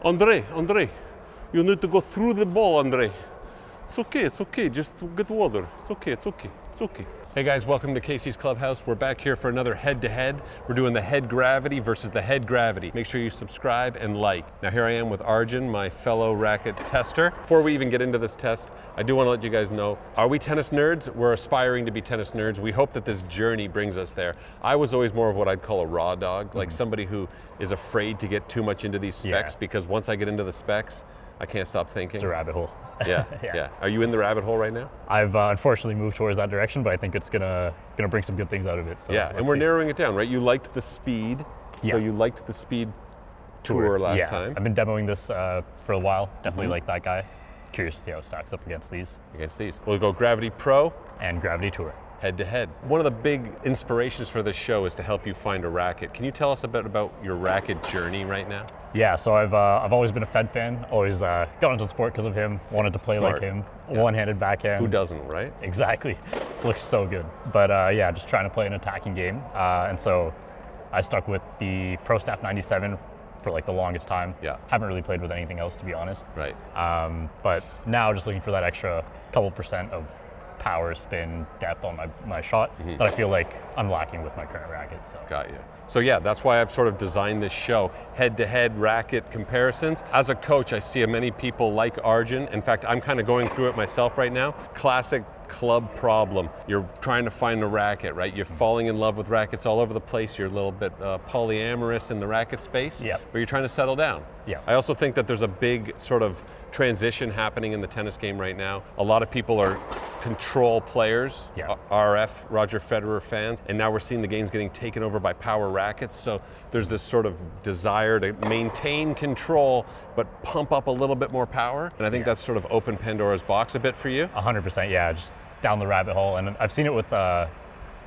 Andre, you need to go through the ball, Andre. It's okay, just get water. It's okay. Hey guys, welcome to Casey's Clubhouse. We're back here for another head-to-head. We're doing the head gravity versus the head gravity. Make sure you subscribe and like. Now here I am with Arjun, my fellow racket tester. Before we even get into this test, I do want to let you guys know, are we tennis nerds? We're aspiring to be tennis nerds. We hope that this journey brings us there. I was always more of what I'd call a raw dog, like somebody who is afraid to get too much into these specs, because once I get into the specs, I can't stop thinking. It's a rabbit hole. Yeah. Are you in the rabbit hole right now? I've unfortunately moved towards that direction, but I think it's gonna bring some good things out of it. So and we're narrowing it down, right? You liked the speed, so you liked the speed tour last time. I've been demoing this for a while. Definitely like that guy. Curious to see how it stacks up against these. We'll go Gravity Pro and Gravity Tour. Head to head. One of the big inspirations for this show is to help you find a racket. Can you tell us a bit about your racket journey right now? Yeah, so I've always been a Fed fan. Always got into sport because of him. Wanted to play like him. One-handed backhand. Who doesn't, right? Exactly. Looks so good. But just trying to play an attacking game. And so I stuck with the Pro Staff 97 for like the longest time. Haven't really played with anything else, to be honest. Right. But now just looking for that extra couple percent of power, spin, depth on my shot that I feel like I'm lacking with my current racket. So. Got you. So yeah, that's why I've sort of designed this show, head-to-head racket comparisons. As a coach, I see many people like Arjun. In fact, I'm kind of going through it myself right now. Classic club problem. You're trying to find a racket, right? You're falling in love with rackets all over the place. You're a little bit polyamorous in the racket space, but you're trying to settle down. I also think that there's a big sort of transition happening in the tennis game right now. A lot of people are control players, RF, Roger Federer fans, and now we're seeing the games getting taken over by power rackets. So there's this sort of desire to maintain control, but pump up a little bit more power. And I think that's sort of opened Pandora's box a bit for you. 100%, yeah, just down the rabbit hole. And I've seen it with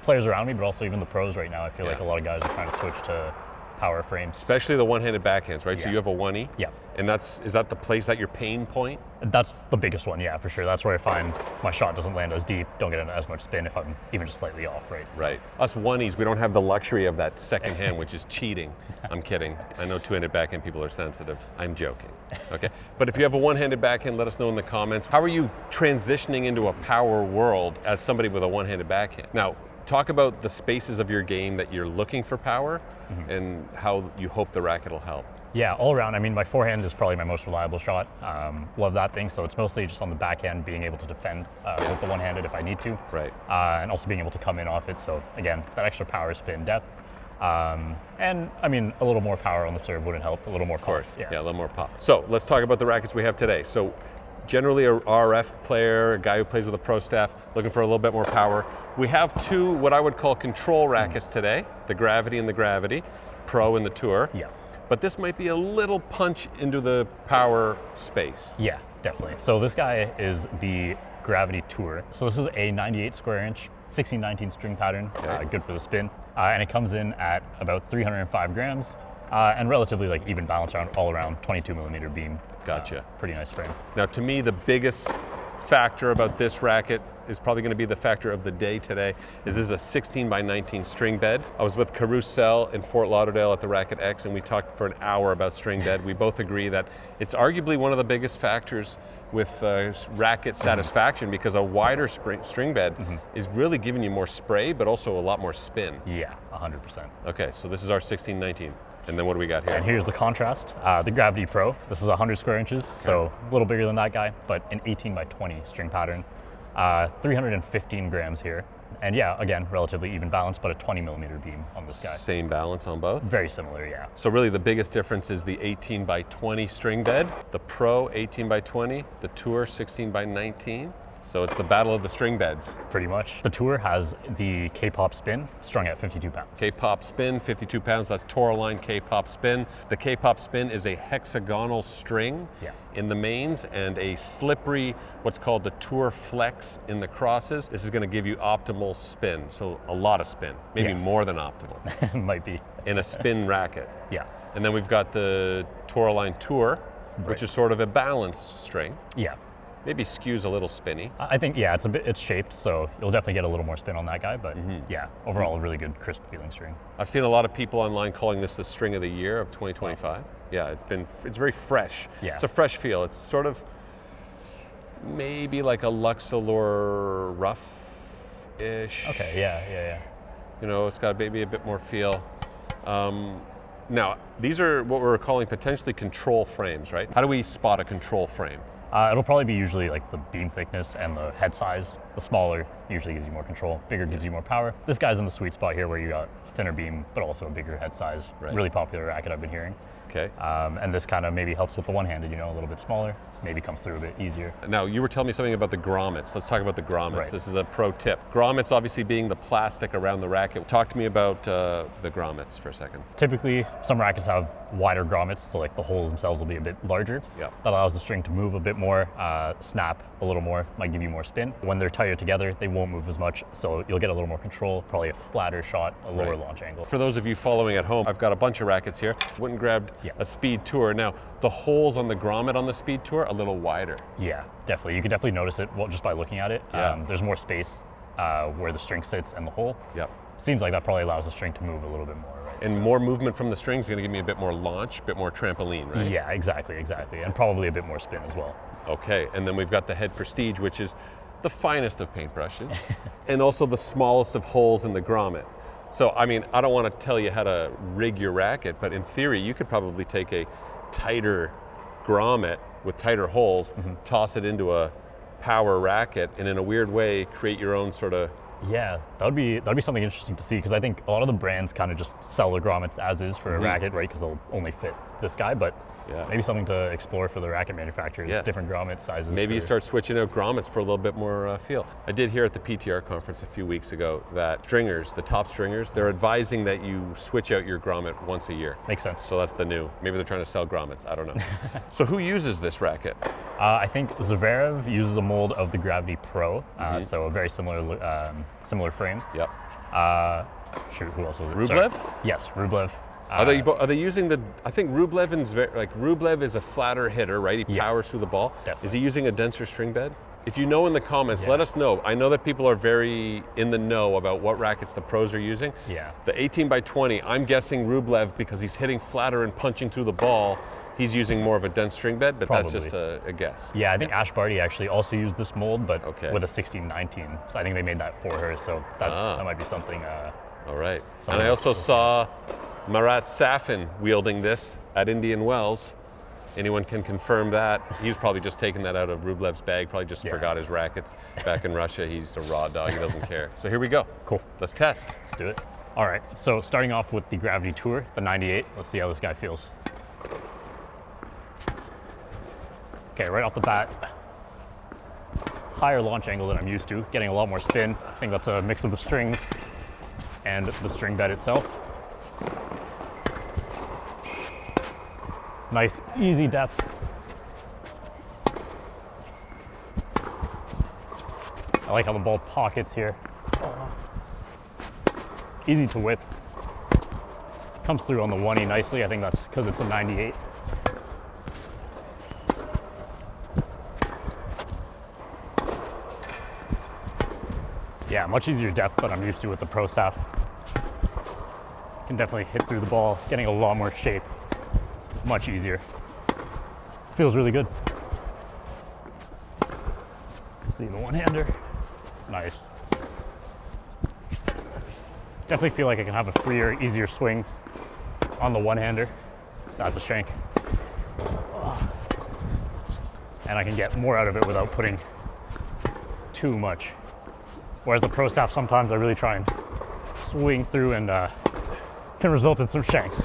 players around me, but also even the pros right now. I feel like a lot of guys are trying to switch to power frames. Especially the one-handed backhands, right? So you have a 1E? Yeah. And is that the place, that your pain point? That's the biggest one, yeah, for sure. That's where I find my shot doesn't land as deep, don't get as much spin if I'm even just slightly off, right? So. Right. Us 1Es, we don't have the luxury of that second hand, which is cheating. I'm kidding. I know two-handed backhand people are sensitive. I'm joking, okay? But if you have a one-handed backhand, let us know in the comments. How are you transitioning into a power world as somebody with a one-handed backhand? Now, talk about the spaces of your game that you're looking for power and how you hope the racket will help. Yeah, all around. I mean, my forehand is probably my most reliable shot. Love that thing. So it's mostly just on the backhand, being able to defend with the one-handed if I need to. Right. And also being able to come in off it. So again, that extra power, spin, depth. And I mean, a little more power on the serve wouldn't help. A little more pop. Of course. Yeah, a little more pop. So let's talk about the rackets we have today. So generally a RF player, a guy who plays with a pro staff, looking for a little bit more power. We have two what I would call control rackets today, the Gravity and the Gravity, Pro and the Tour. Yeah. But this might be a little punch into the power space. Yeah, definitely. So this guy is the Gravity Tour. So this is a 98 square inch, 16-19 string pattern, good for the spin. And it comes in at about 305 grams and relatively like even balance around all around 22 millimeter beam. Gotcha. Pretty nice frame. Now to me, the biggest factor about this racket is probably going to be the factor of the day today. This is a 16x19 string bed. I was with Carousel in Fort Lauderdale at the Racket X, and we talked for an hour about string bed. We both agree that it's arguably one of the biggest factors with racket satisfaction, because a wider string bed is really giving you more spray, but also a lot more spin. Yeah, 100%. Okay, so this is our 16-19. And then what do we got here? And here's the contrast, the Gravity Pro. This is 100 square inches, so a little bigger than that guy, but an 18x20 string pattern. 315 grams here. And yeah, again, relatively even balance, but a 20 millimeter beam on this guy. Same balance on both? Very similar, yeah. So really the biggest difference is the 18x20 string bed, the Pro 18x20, the Tour 16x19. So it's the battle of the string beds. Pretty much. The Tour has the K POP Spin strung at 52 pounds. K POP Spin, 52 pounds. That's Toroline K POP Spin. The K POP Spin is a hexagonal string in the mains and a slippery, what's called the Tour Flex in the crosses. This is going to give you optimal spin. So a lot of spin, maybe more than optimal. Might be. In a spin racket. Yeah. And then we've got the Toroline Tour, which is sort of a balanced string. Yeah. Maybe skews a little spinny. I think, yeah, it's shaped, so you'll definitely get a little more spin on that guy, but yeah, overall a really good crisp feeling string. I've seen a lot of people online calling this the string of the year of 2025. Yeah, it's very fresh. Yeah. It's a fresh feel. It's sort of maybe like a Luxilor rough-ish. Okay, yeah. You know, it's got maybe a bit more feel. Now, these are what we're calling potentially control frames, right? How do we spot a control frame? It'll probably be usually like the beam thickness and the head size. The smaller usually gives you more control, bigger gives you more power. This guy's in the sweet spot here where you got a thinner beam, but also a bigger head size. Right. Really popular racket I've been hearing. Okay. And this kind of maybe helps with the one-handed, you know, a little bit smaller, maybe comes through a bit easier. Now, you were telling me something about the grommets. Let's talk about the grommets. Right. This is a pro tip. Grommets obviously being the plastic around the racket. Talk to me about the grommets for a second. Typically, some rackets have wider grommets, so like the holes themselves will be a bit larger. Yeah. That allows the string to move a bit more, snap a little more, might give you more spin. When they're tighter together, they won't move as much, so you'll get a little more control, probably a flatter shot, a lower launch angle. For those of you following at home, I've got a bunch of rackets here. Went and grabbed a Speed Tour. Now, the holes on the grommet on the Speed Tour a little wider. Yeah, definitely. You can definitely notice it just by looking at it. Yeah. There's more space where the string sits and the hole. Yep. Seems like that probably allows the string to move a little bit more, right? And more movement from the string is going to give me a bit more launch, a bit more trampoline, right? Yeah, exactly. And probably a bit more spin as well. Okay, and then we've got the Head Prestige, which is the finest of paintbrushes, and also the smallest of holes in the grommet. So, I mean, I don't want to tell you how to rig your racket, but in theory, you could probably take a tighter grommet with tighter holes, toss it into a power racket, and in a weird way, create your own sort of. Yeah, that'd be something interesting to see, because I think a lot of the brands kind of just sell the grommets as is for a racket, right? Because they'll only fit this guy, but maybe something to explore for the racket manufacturers, different grommet sizes. Maybe you start switching out grommets for a little bit more feel. I did hear at the PTR conference a few weeks ago that stringers, the top stringers, they're advising that you switch out your grommet once a year. Makes sense. So that's the new. Maybe they're trying to sell grommets. I don't know. So who uses this racket? I think Zverev uses a mold of the Gravity Pro, so a very similar frame. Yep. Shoot, who else was it? Rublev? Sorry. Yes, Rublev. Are they using the? I think Rublev and Rublev is a flatter hitter, right? He powers through the ball. Definitely. Is he using a denser string bed? If you know in the comments, let us know. I know that people are very in the know about what rackets the pros are using. Yeah. The 18 by 20, I'm guessing Rublev, because he's hitting flatter and punching through the ball, he's using more of a dense string bed, but Probably. that's just a guess. Yeah, I think Ash Barty actually also used this mold, but with a 1619. So I think they made that for her, so that might be something. All right. Something And I also saw Marat Safin wielding this at Indian Wells. Anyone can confirm that. He's probably just taking that out of Rublev's bag, probably just forgot his rackets. Back in Russia, he's a raw dog, he doesn't care. So here we go. Cool. Let's test. Let's do it. All right, so starting off with the Gravity Tour, the 98. Let's see how this guy feels. Okay, right off the bat, higher launch angle than I'm used to, getting a lot more spin. I think that's a mix of the strings and the string bed itself. Nice, easy depth. I like how the ball pockets here. Easy to whip. Comes through on the 1E nicely. I think that's because it's a 98. Yeah, much easier depth than I'm used to with the Pro Staff. Can definitely hit through the ball, getting a lot more shape. Much easier. Feels really good. See the one-hander. Nice. Definitely feel like I can have a freer, easier swing on the one-hander. That's a shank. And I can get more out of it without putting too much. Whereas the Pro Staff, sometimes I really try and swing through and can result in some shanks,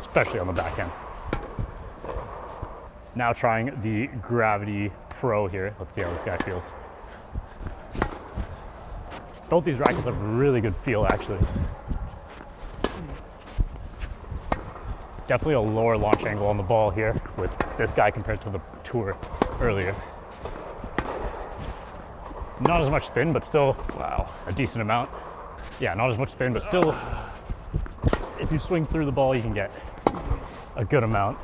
especially on the back end. Now trying the Gravity Pro here. Let's see how this guy feels. Both these rackets have really good feel, actually. Definitely a lower launch angle on the ball here with this guy compared to the Tour earlier. Not as much spin, but still, a decent amount. Yeah, not as much spin, but still, if you swing through the ball, you can get a good amount.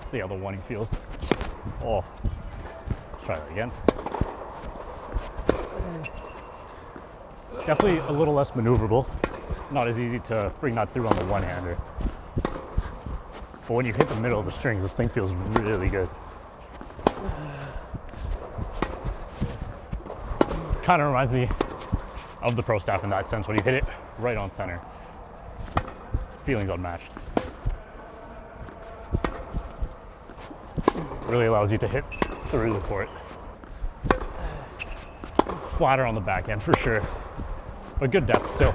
See how the 1E feels. Oh, let's try that again. Definitely a little less maneuverable. not as easy to bring that through on the one-hander. But when you hit the middle of the strings, this thing feels really good. Kind of reminds me of the Pro Staff in that sense, when you hit it right on center. Feeling's unmatched. Really allows you to hit through the court. Flatter on the backhand for sure, but good depth still.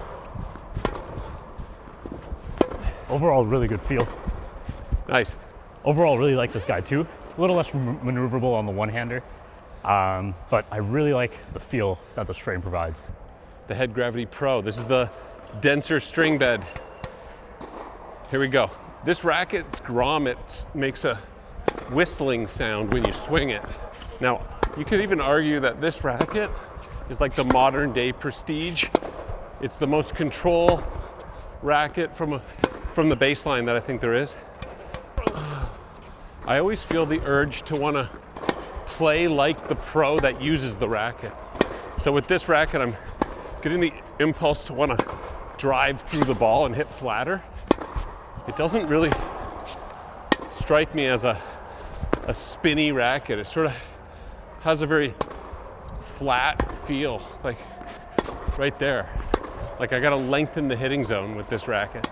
Overall, really good feel. Nice. Overall, really like this guy too. A little less maneuverable on the one-hander, but I really like the feel that this frame provides. The Head Gravity Pro. This is the denser string bed. Here we go. This racket's grommet makes a whistling sound when you swing it. Now, you could even argue that this racket is like the modern day Prestige. It's the most control racket from the baseline that I think there is. I always feel the urge to want to play like the pro that uses the racket. So with this racket, I'm getting the impulse to want to drive through the ball and hit flatter. It doesn't really strike me as a spinny racket. It sort of has a very flat feel, like right there. Like I gotta lengthen the hitting zone with this racket.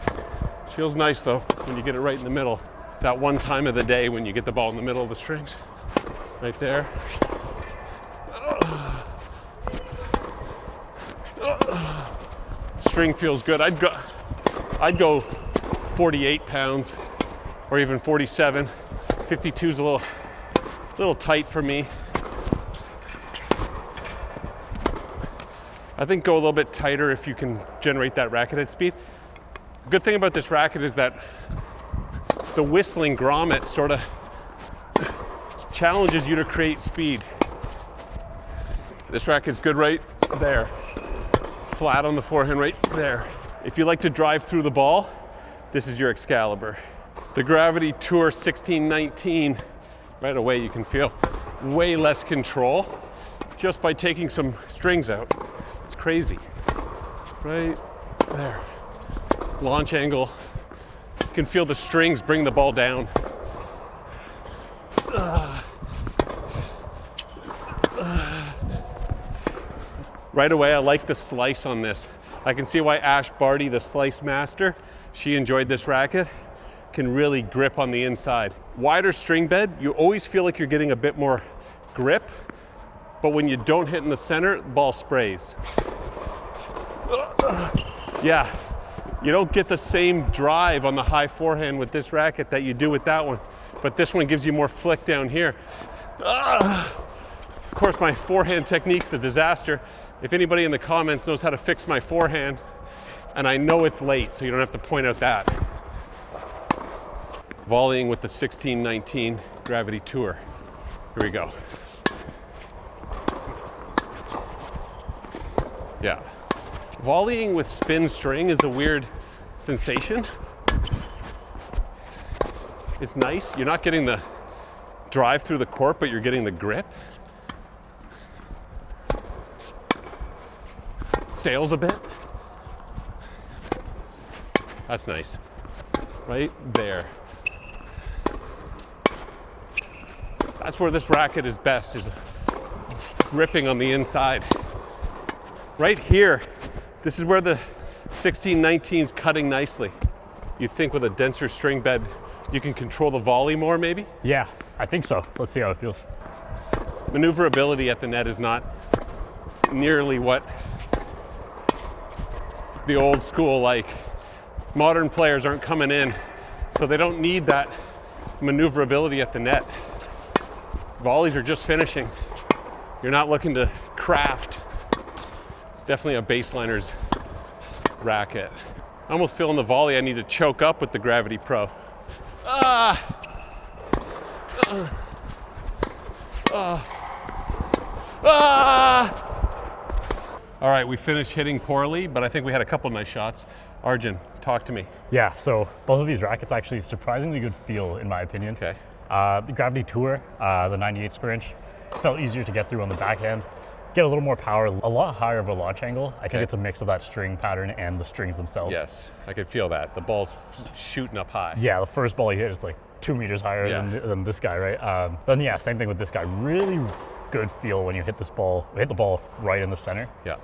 It feels nice though when you get it right in the middle. That one time of the day when you get the ball in the middle of the strings. Right there. String feels good. I'd go 48 pounds or even 47. 52 is a little tight for me. I think go a little bit tighter if you can generate that racket head speed. Good thing about this racket is that the whistling grommet sort of challenges you to create speed. This racket's good right there. Flat on the forehand right there. If you like to drive through the ball, this is your Excalibur. The Gravity Tour 1619, right away you can feel way less control just by taking some strings out. It's crazy. Right there. Launch angle. You can feel the strings bring the ball down. Right away, I like the slice on this. I can see why Ash Barty, the slice master, she enjoyed this racket, can really grip on the inside. Wider string bed, you always feel like you're getting a bit more grip, but when you don't hit in the center, the ball sprays. Yeah, you don't get the same drive on the high forehand with this racket that you do with that one, but this one gives you more flick down here. Of course, my forehand technique's a disaster. If anybody in the comments knows how to fix my forehand, and I know it's late, so you don't have to point out that. Volleying with the 1619 Gravity Tour. Here we go. Yeah. Volleying with spin string is a weird sensation. It's nice. You're not getting the drive through the court, but you're getting the grip. Sails a bit. That's nice. Right there. That's where this racket is best, is gripping on the inside. Right here, this is where the 1619 is cutting nicely. You think with a denser string bed, you can control the volley more maybe? Yeah, I think so. Let's see how it feels. Maneuverability at the net is not nearly what the old school like. Modern players aren't coming in, so they don't need that maneuverability at the net. Volleys are just finishing. You're not looking to craft. It's definitely a baseliner's racket. I almost feel in the volley I need to choke up with the Gravity Pro. All right, we finished hitting poorly, but I think we had a couple nice shots. Arjun, talk to me. Yeah, so both of these rackets actually surprisingly good feel in my opinion. Okay. The Gravity Tour, the 98 square inch, felt easier to get through on the backhand. get a little more power, a lot higher of a launch angle. I think Okay. it's a mix of that string pattern and the strings themselves. Yes, I could feel that. The ball's shooting up high. Yeah, the first ball he hit is like 2 meters higher Yeah. than this guy, right? Then yeah, same thing with this guy. Really good feel when you hit the ball right in the center. Yeah.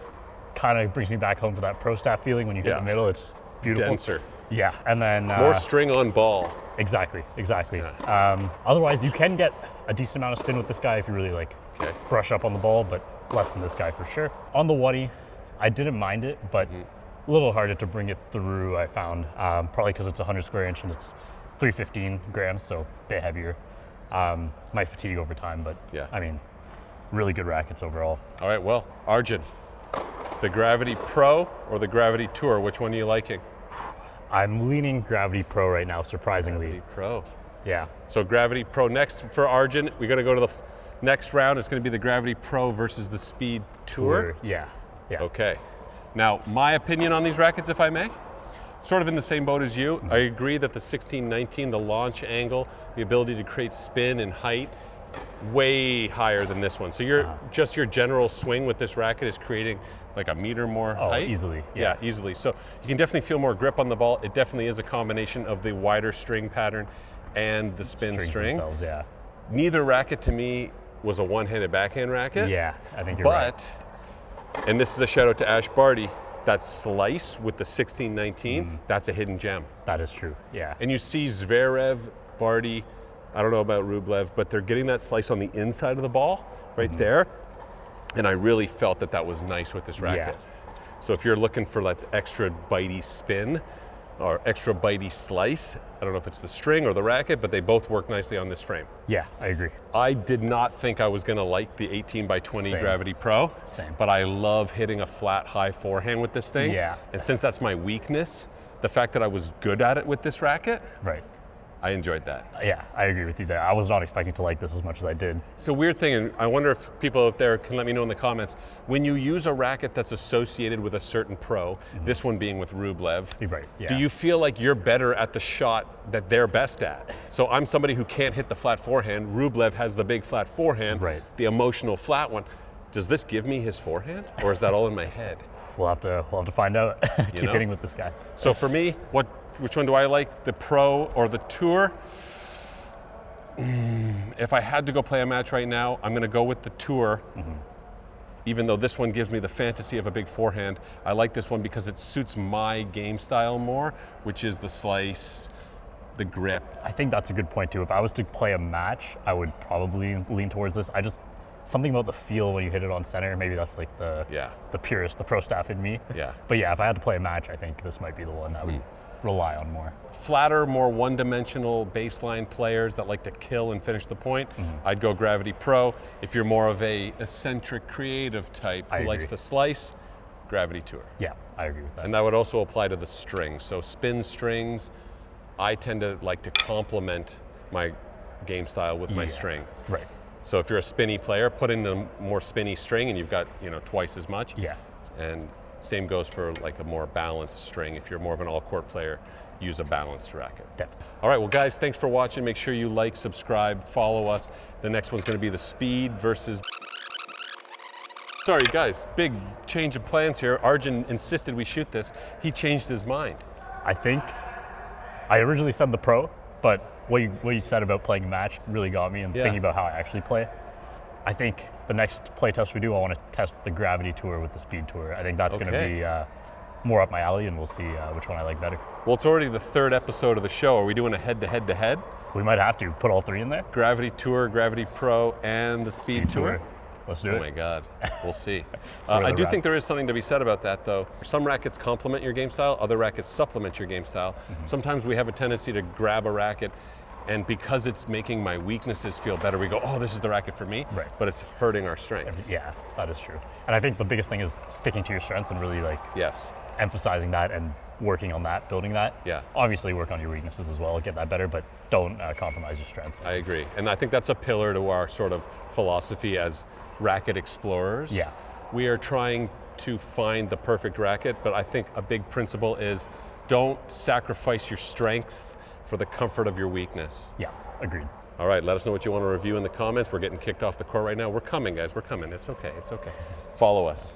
Kind of brings me back home to that pro staff feeling when you hit Yeah. the middle. It's beautiful. Denser. Yeah, and then More string on ball. exactly. Yeah. Otherwise, you can get a decent amount of spin with this guy if you really like Okay. brush up on the ball, but less than this guy for sure. On the waddy, I didn't mind it, but a little harder to bring it through. I found probably because it's 100 square inch and it's 315 grams, so a bit heavier. Might fatigue over time, but Yeah. I mean, really good rackets overall. All right, well, Arjun, the Gravity Pro or the Gravity Tour, which one are you liking? I'm leaning Gravity Pro right now, surprisingly. Gravity Pro. Yeah. So Gravity Pro next for Arjun. We're gonna go to the next round. It's gonna be the Gravity Pro versus the Speed Tour. Yeah. Yeah. Okay. Now, my opinion on these rackets, if I may, sort of in the same boat as you. I agree that the 1619, the launch angle, the ability to create spin and height, way higher than this one. So just your general swing with this racket is creating like a meter more height. Easily. Yeah, easily. So you can definitely feel more grip on the ball. It definitely is a combination of the wider string pattern and the spin Strings string. themselves, yeah. Neither racket to me was a one-handed backhand racket. Yeah, I think you're right. And this is a shout out to Ash Barty, that slice with the 1619, that's a hidden gem. That is true. Yeah. And you see Zverev, Barty, I don't know about Rublev, but they're getting that slice on the inside of the ball right there. And I really felt that was nice with this racket. So if you're looking for like extra bitey spin or extra bitey slice, I don't know if it's the string or the racket, but they both work nicely on this frame. Yeah, I agree. I did not think I was gonna like the 18 by 20 Same. Gravity Pro, Same. but I love hitting a flat high forehand with this thing. Yeah. And since that's my weakness, the fact that I was good at it with this racket, Right. I enjoyed that. Yeah, I agree with you there. I was not expecting to like this as much as I did. It's a weird thing, and I wonder if people out there can let me know in the comments, when you use a racket that's associated with a certain pro, this one being with Rublev, You're right. Yeah. do you feel like you're better at the shot that they're best at? So I'm somebody who can't hit the flat forehand. Rublev has the big flat forehand, Right. the emotional flat one. Does this give me his forehand, or is that all in my head? We'll have to find out. Keep know? hitting with this guy. So for me, which one do I like, the Pro or the Tour? If I had to go play a match right now, I'm going to go with the Tour. Even though this one gives me the fantasy of a big forehand, I like this one because it suits my game style more, which is the slice, the grip. I think that's a good point too. If I was to play a match, I would probably lean towards this. Something about the feel when you hit it on center, maybe that's like the purist, the pro staff in me. Yeah. But yeah, if I had to play a match, I think this might be the one I would rely on more. Flatter, more one-dimensional baseline players that like to kill and finish the point, I'd go Gravity Pro. If you're more of a eccentric, creative type who likes the slice, Gravity Tour. Yeah, I agree with that. And that would also apply to the strings. So spin strings, I tend to like to complement my game style with my string. Right. So if you're a spinny player, put in a more spinny string and you've got, twice as much. Yeah. And same goes for like a more balanced string. If you're more of an all-court player, use a balanced racket. Definitely. All right, well guys, thanks for watching. Make sure you like, subscribe, follow us. The next one's gonna be the Speed versus... Sorry guys, big change of plans here. Arjun insisted we shoot this. He changed his mind. I think I originally said the Pro, but what you said about playing a match really got me and thinking about how I actually play. I think the next play test we do, I want to test the Gravity Tour with the Speed Tour. I think that's going to be more up my alley, and we'll see which one I like better. Well, it's already the third episode of the show. Are we doing a head-to-head-to-head? We might have to put all three in there. Gravity Tour, Gravity Pro, and the Speed Tour? Let's do it. Oh my God, we'll see. I do think there is something to be said about that though. Some rackets complement your game style, other rackets supplement your game style. Sometimes we have a tendency to grab a racket and because it's making my weaknesses feel better, we go, oh, this is the racket for me, but it's hurting our strengths. Yeah, that is true. And I think the biggest thing is sticking to your strengths and really emphasizing that and working on that, building that. Yeah. Obviously work on your weaknesses as well, get that better, but don't compromise your strengths. I agree. And I think that's a pillar to our sort of philosophy as racket explorers. Yeah. We are trying to find the perfect racket, but I think a big principle is don't sacrifice your strength for the comfort of your weakness. Yeah, agreed. All right, let us know what you want to review in the comments. We're getting kicked off the court right now. We're coming, guys. We're coming. It's okay. It's okay. Follow us.